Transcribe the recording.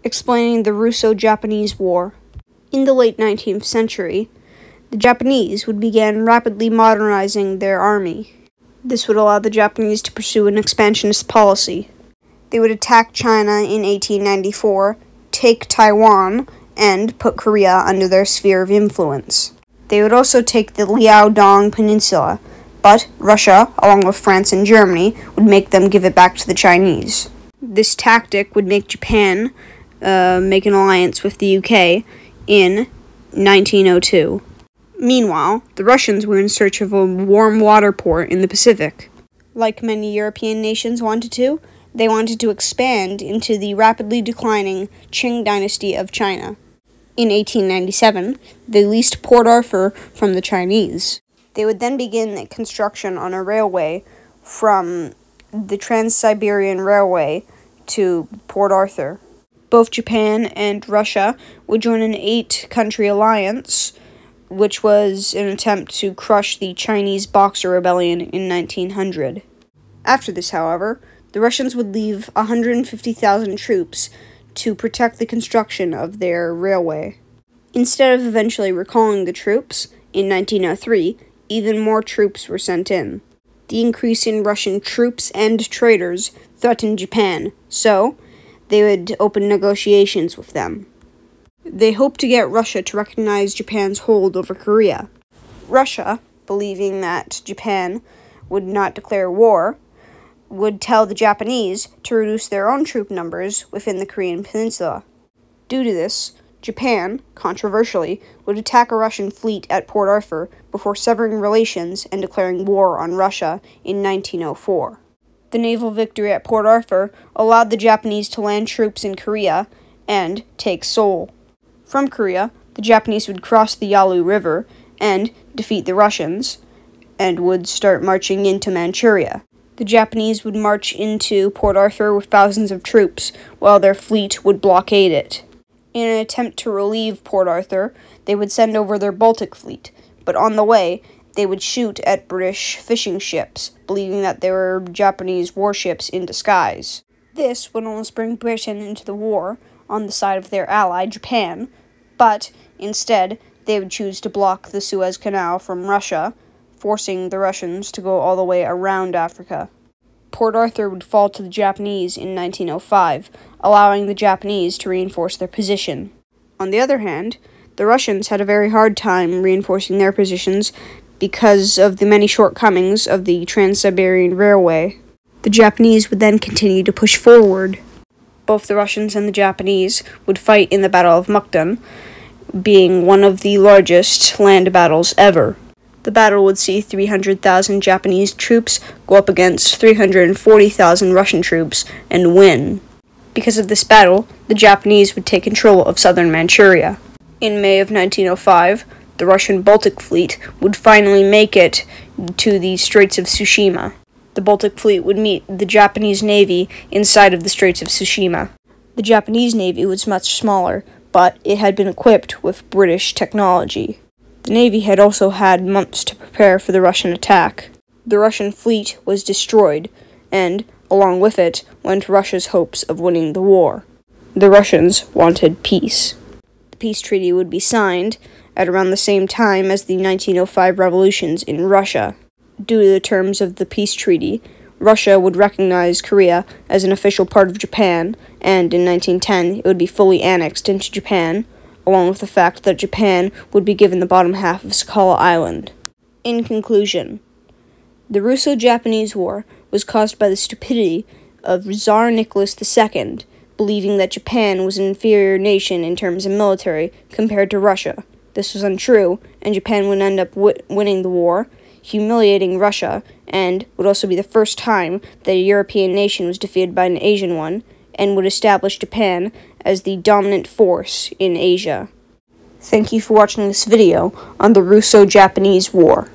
explaining the Russo-Japanese War. In the late 19th century, the Japanese would begin rapidly modernizing their army. This would allow the Japanese to pursue an expansionist policy. They would attack China in 1894, take Taiwan, and put Korea under their sphere of influence. They would also take the Liaodong Peninsula, but Russia, along with France and Germany, would make them give it back to the Chinese. This tactic would make Japan make an alliance with the UK in 1902. Meanwhile, the Russians were in search of a warm water port in the Pacific. Like many European nations wanted to, they wanted to expand into the rapidly declining Qing dynasty of China. In 1897, they leased Port Arthur from the Chinese. They would then begin construction on a railway from the Trans-Siberian Railway to Port Arthur. Both Japan and Russia would join an 8-country alliance, which was an attempt to crush the Chinese Boxer Rebellion in 1900. After this, however, the Russians would leave 150,000 troops to protect the construction of their railway. Instead of eventually recalling the troops, in 1903, even more troops were sent in. The increase in Russian troops and traders threatened Japan, so they would open negotiations with them. They hoped to get Russia to recognize Japan's hold over Korea. Russia, believing that Japan would not declare war, would tell the Japanese to reduce their own troop numbers within the Korean peninsula. Due to this, Japan, controversially, would attack a Russian fleet at Port Arthur before severing relations and declaring war on Russia in 1904. The naval victory at Port Arthur allowed the Japanese to land troops in Korea and take Seoul. From Korea, the Japanese would cross the Yalu River and defeat the Russians, and would start marching into Manchuria. The Japanese would march into Port Arthur with thousands of troops, while their fleet would blockade it. In an attempt to relieve Port Arthur, they would send over their Baltic fleet, but on the way, they would shoot at British fishing ships, believing that they were Japanese warships in disguise. This would almost bring Britain into the war on the side of their ally, Japan, but instead, they would choose to block the Suez Canal from Russia, forcing the Russians to go all the way around Africa. Port Arthur would fall to the Japanese in 1905, allowing the Japanese to reinforce their position. On the other hand, the Russians had a very hard time reinforcing their positions because of the many shortcomings of the Trans-Siberian Railway. The Japanese would then continue to push forward. Both the Russians and the Japanese would fight in the Battle of Mukden, being one of the largest land battles ever. The battle would see 300,000 Japanese troops go up against 340,000 Russian troops and win. Because of this battle, the Japanese would take control of southern Manchuria. In May of 1905, the Russian Baltic Fleet would finally make it to the Straits of Tsushima. The Baltic Fleet would meet the Japanese Navy inside of the Straits of Tsushima. The Japanese Navy was much smaller, but it had been equipped with British technology. The Navy had also had months to prepare for the Russian attack. The Russian fleet was destroyed, and, along with it, went Russia's hopes of winning the war. The Russians wanted peace. The peace treaty would be signed at around the same time as the 1905 revolutions in Russia. Due to the terms of the peace treaty, Russia would recognize Korea as an official part of Japan, and in 1910 it would be fully annexed into Japan, along with the fact that Japan would be given the bottom half of Sakhalin Island. In conclusion, the Russo-Japanese War was caused by the stupidity of Tsar Nicholas II, believing that Japan was an inferior nation in terms of military compared to Russia. This was untrue, and Japan would end up winning the war, humiliating Russia, and would also be the first time that a European nation was defeated by an Asian one, and would establish Japan as the dominant force in Asia. Thank you for watching this video on the Russo-Japanese War.